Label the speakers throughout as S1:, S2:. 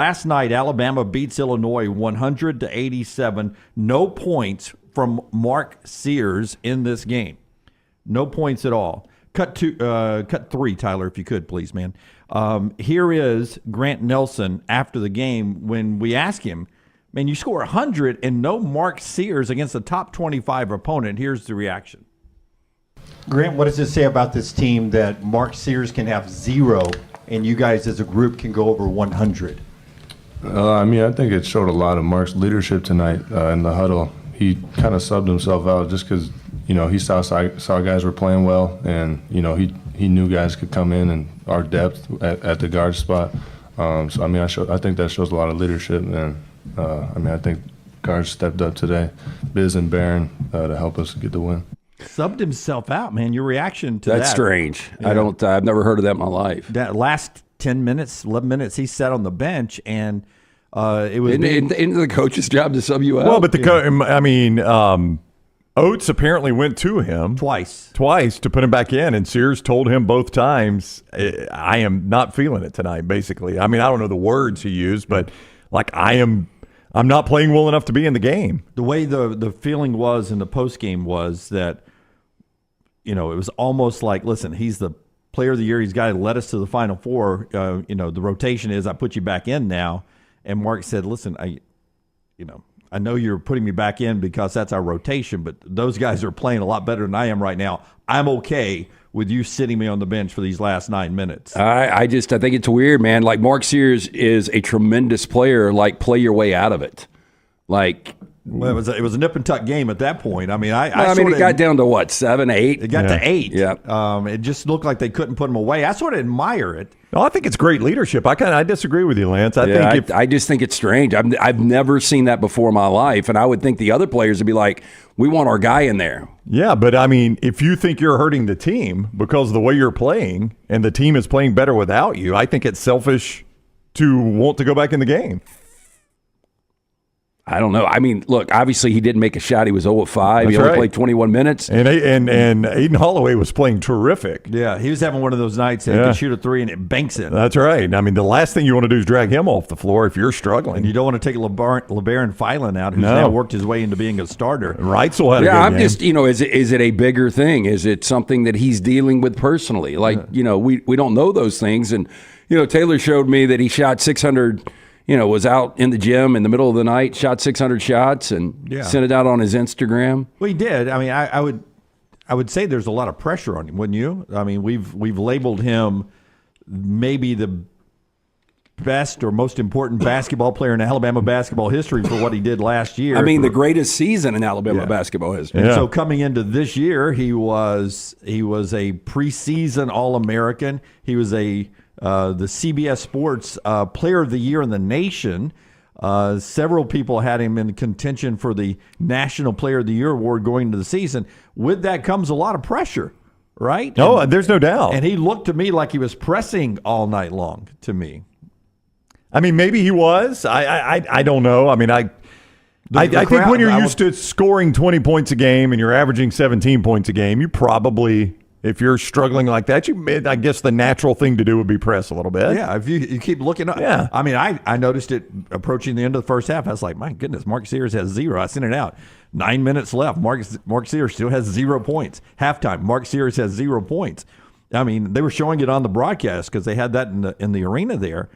S1: Last night, Alabama beats Illinois 100-87. No points from Mark Sears in this game. No points at all. Cut 3, Tyler, if you could, please, man. Here is Grant Nelson after the game when we ask him, man, you score 100 and no Mark Sears against a top 25 opponent. Here's the reaction.
S2: Grant, what does it say about this team that Mark Sears can have 0 and you guys as a group can go over 100?
S3: I think it showed a lot of Mark's leadership tonight in the huddle. He kind of subbed himself out just because, he saw guys were playing well, and, he knew guys could come in and our depth at the guard spot. I think that shows a lot of leadership, and, I think guards stepped up today, Biz and Barron, to help us get the win.
S1: Subbed himself out, man. Your reaction to that?
S4: That's strange.
S1: Yeah.
S4: I've never heard of that in my life.
S1: That last 10 minutes, 11 minutes, he sat on the bench, and it was
S4: into the coach's job to sub you out.
S5: Well, but Oats apparently went to him
S1: twice
S5: to put him back in, and Sears told him both times, I am not feeling it tonight, basically. I don't know the words he used, but I'm not playing well enough to be in the game.
S1: The way the feeling was in the postgame was that, it was almost like, listen, he's the player of the year. He's got to let us to the Final Four. The rotation is I put you back in now. And Mark said, listen, I know you're putting me back in because that's our rotation, but those guys are playing a lot better than I am right now. I'm okay with you sitting me on the bench for these last 9 minutes.
S4: I think it's weird, man. Like, Mark Sears is a tremendous player. Play your way out of it.
S1: Well, it was a nip and tuck game at that point.
S4: It got down to what, 7, 8?
S1: It got to 8.
S4: Yeah.
S1: It just looked like they couldn't put him away. I sort of admire it.
S5: No, I think it's great leadership. I disagree with you, Lance.
S4: I just think it's strange. I've never seen that before in my life, and I would think the other players would be like, we want our guy in there.
S5: Yeah, but if you think you're hurting the team because of the way you're playing and the team is playing better without you, I think it's selfish to want to go back in the game.
S4: I don't know. Look, obviously he didn't make a shot. He was 0 of 5.
S5: That's
S4: he only
S5: right.
S4: played 21 minutes.
S5: And Aden Holloway was playing terrific.
S1: Yeah, he was having one of those nights that he could shoot a 3 and it banks in.
S5: That's right. The last thing you want to do is drag him off the floor if you're struggling.
S1: And you don't want to take Labaron Philon out, who's now worked his way into being a starter.
S5: Reitzel had a good game.
S4: Just, is it a bigger thing? Is it something that he's dealing with personally? We don't know those things. And, Taylor showed me that he shot 600 was out in the gym in the middle of the night, shot 600 shots, and sent it out on his Instagram.
S1: Well, he did. I would say there's a lot of pressure on him, wouldn't you? We've labeled him maybe the best or most important basketball player in Alabama basketball history for what he did last year.
S4: The greatest season in Alabama basketball history.
S1: And so coming into this year, he was a preseason All-American. He was the CBS Sports Player of the Year in the nation. Several people had him in contention for the National Player of the Year award going into the season. With that comes a lot of pressure, right?
S5: No, there's no doubt.
S1: And he looked to me like he was pressing all night long to me.
S5: Maybe he was. I don't know. I think when you're used to scoring 20 points a game and you're averaging 17 points a game, you probably, if you're struggling like that, I guess the natural thing to do would be press a little bit.
S1: Yeah, if you keep looking up.
S5: Yeah.
S1: I noticed it approaching the end of the first half. I was like, my goodness, Mark Sears has 0. I sent it out. 9 minutes left. Mark Sears still has 0 points. Halftime, Mark Sears has 0 points. They were showing it on the broadcast because they had that in the arena there.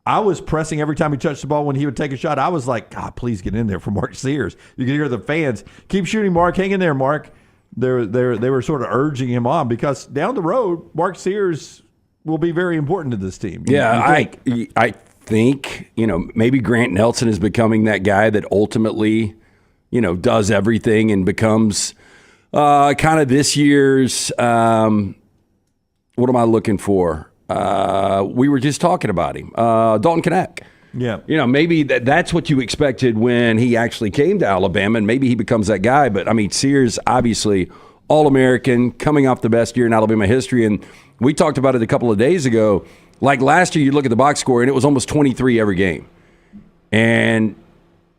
S1: I was pressing every time he touched the ball when he would take a shot. I was like, God, please get in there for Mark Sears. You can hear the fans, keep shooting, Mark. Hang in there, Mark. They were sort of urging him on because down the road, Mark Sears will be very important to this team.
S4: I think maybe Grant Nelson is becoming that guy that ultimately does everything and becomes kind of this year's what am I looking for? We were just talking about him, Dalton Knapp.
S1: Yeah.
S4: Maybe that's what you expected when he actually came to Alabama, and maybe he becomes that guy. But, Sears, obviously, All-American, coming off the best year in Alabama history. And we talked about it a couple of days ago. Like last year, you look at the box score, and it was almost 23 every game. And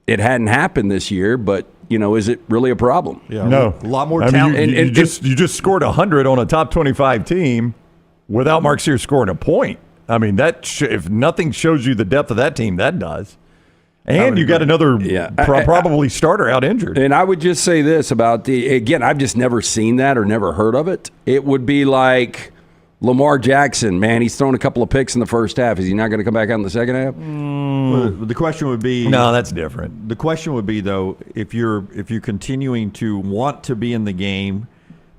S4: it hadn't happened this year, but, is it really a problem?
S1: Yeah,
S5: no.
S1: A lot more talent.
S5: You just scored 100 on a top 25 team without Mark Sears scoring a point. I mean, if nothing shows you the depth of that team, that does. And you got another probably starter out injured.
S4: And I would just say this about again, I've just never seen that or never heard of it. It would be like Lamar Jackson, man, he's thrown a couple of picks in the first half. Is he not going to come back out in the second half?
S1: Well, the question would be
S5: no, that's different.
S1: The question would be though, if you're continuing to want to be in the game,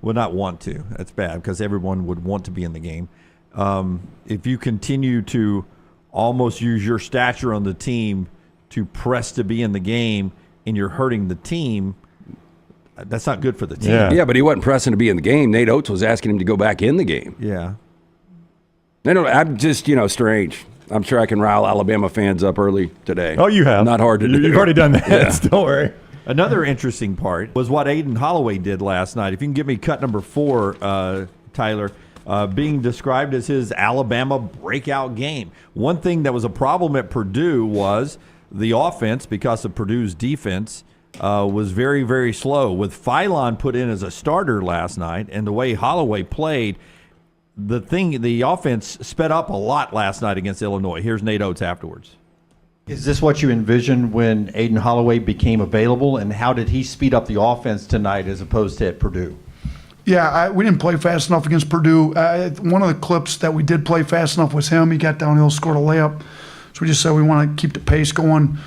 S1: well, not want to. That's bad because everyone would want to be in the game. If you continue to almost use your stature on the team to press to be in the game, and you're hurting the team, that's not good for the team.
S4: Yeah, but he wasn't pressing to be in the game. Nate Oats was asking him to go back in the game.
S1: Yeah.
S4: I'm just, strange. I'm sure I can rile Alabama fans up early today.
S5: Oh, you have.
S4: Not hard to do.
S5: You've already done that.
S4: Yeah.
S5: Don't worry.
S1: Another interesting part was what Aden Holloway did last night. If you can give me cut number 4, Tyler, being described as his Alabama breakout game. One thing that was a problem at Purdue was the offense, because of Purdue's defense, was very, very slow. With Philon put in as a starter last night and the way Holloway played, the offense sped up a lot last night against Illinois. Here's Nate Oats afterwards.
S2: Is this what you envisioned when Aden Holloway became available, and how did he speed up the offense tonight as opposed to at Purdue?
S6: Yeah, we didn't play fast enough against Purdue. One of the clips that we did play fast enough was him. He got downhill, scored a layup. So we just said we want to keep the pace going.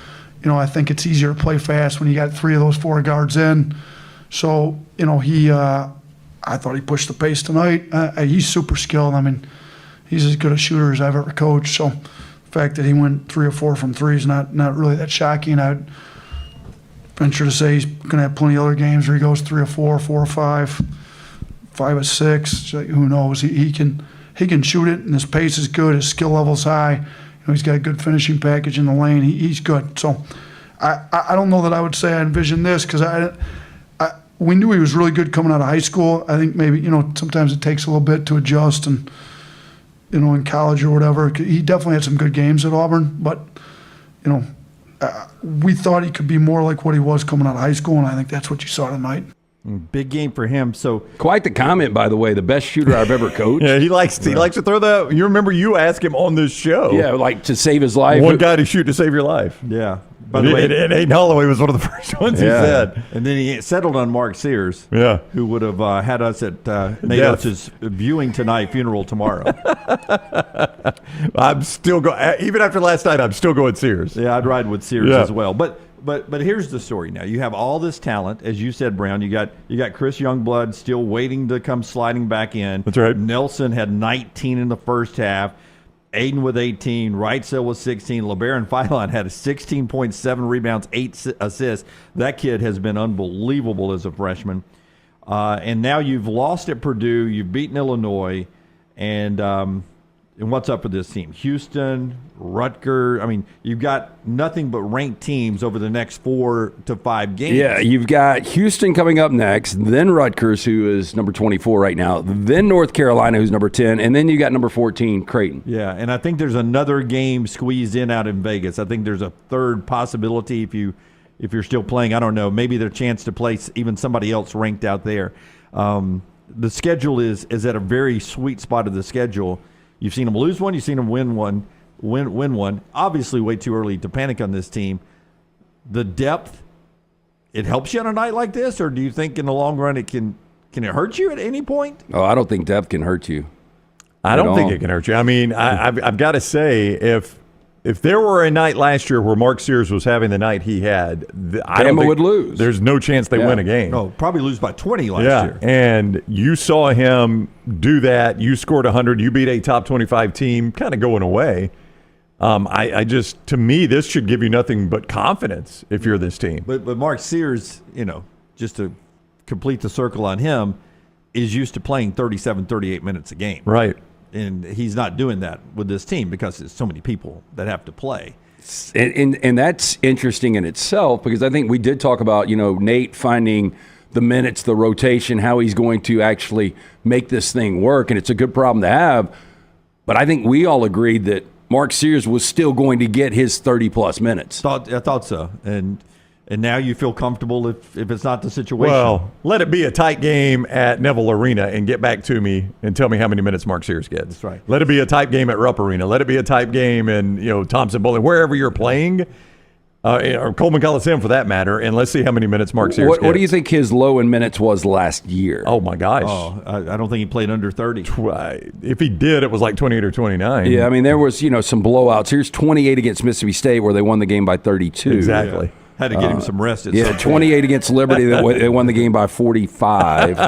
S6: I think it's easier to play fast when you got 3 of those 4 guards in. So, I thought he pushed the pace tonight. He's super skilled. I mean, he's as good a shooter as I've ever coached. So the fact that he went 3 or 4 from 3 is not really that shocking. I'd venture to say he's going to have plenty of other games where he goes 3 or 4, 4 or 5, 5 or 6. So who knows? He can shoot it, and his pace is good. His skill level's high. He's got a good finishing package in the lane. He's good. So I don't know that I would say I envisioned this, because we knew he was really good coming out of high school. I think maybe, sometimes it takes a little bit to adjust, and, in college or whatever. He definitely had some good games at Auburn, but, we thought he could be more like what he was coming out of high school, and I think that's what you saw tonight.
S1: Big game for him. So
S4: quite the comment, by the way. The best shooter I've ever coached.
S5: Yeah, he likes to throw that. You remember you asked him on this show.
S4: Yeah, like to save his life.
S5: One guy to shoot to save your life.
S1: Yeah. By the way,
S5: and Aden Holloway was one of the first ones he said.
S1: And then he settled on Mark Sears, who would have had us at Nate Oats' viewing tonight, funeral tomorrow.
S5: I'm still even after last night, I'm still going Sears.
S1: Yeah, I'd ride with Sears as well. But here's the story now. You have all this talent, as you said, Brown. You got Chris Youngblood still waiting to come sliding back in.
S5: That's right.
S1: Nelson had 19 in the first half. Aiden with 18, Wrightsell with 16, Labaron Philon had a 16.7 rebounds, 8 assists. That kid has been unbelievable as a freshman. And now you've lost at Purdue, you've beaten Illinois, and what's up with this team? Houston, Rutgers. I mean, you've got nothing but ranked teams over the next 4 to 5 games.
S4: Yeah, you've got Houston coming up next, then Rutgers, who is number 24 right now, then North Carolina, who's number 10, and then you got number 14, Creighton.
S1: Yeah, and I think there's another game squeezed in out in Vegas. I think there's a third possibility if you're still playing. I don't know. Maybe there's a chance to play even somebody else ranked out there. The schedule is at a very sweet spot of the schedule. You've seen them lose one. You've seen them win one. Obviously, way too early to panic on this team. The depth, it helps you on a night like this, or do you think in the long run can it hurt you at any point?
S4: Oh, I don't think depth can hurt you.
S5: I don't think it can hurt you. I mean, I've got to say, if there were a night last year where Mark Sears was having the night he had,
S4: Bama would lose.
S5: There's no chance they win a game.
S1: No, probably lose by 20 last year.
S5: And you saw him do that. You scored 100. You beat a top 25 team, kind of going away. To me, this should give you nothing but confidence if you're this team.
S1: But Mark Sears, just to complete the circle on him, is used to playing 37, 38 minutes a game.
S5: Right.
S1: And he's not doing that with this team because there's so many people that have to play.
S4: And that's interesting in itself, because I think we did talk about, Nate finding the minutes, the rotation, how he's going to actually make this thing work. And it's a good problem to have. But I think we all agreed that Mark Sears was still going to get his 30-plus minutes.
S1: I thought so. And And now you feel comfortable if it's not the situation.
S5: Well, let it be a tight game at Neville Arena and get back to me and tell me how many minutes Mark Sears gets.
S1: That's right.
S5: Let it be a tight game at Rupp Arena. Let it be a tight game in Thompson Bowling, wherever you're playing, or Coleman Coliseum for that matter. And let's see how many minutes Mark Sears gets.
S4: What do you think his low in minutes was last year?
S5: Oh my gosh!
S1: I don't think he played under 30.
S5: If he did, it was like 28 or 29.
S4: Yeah, I mean there was some blowouts. Here's 28 against Mississippi State where they won the game by 32.
S5: Exactly.
S1: Had to get him some rest. At
S4: Yeah,
S1: some point.
S4: 28 against Liberty. They won the game by 45.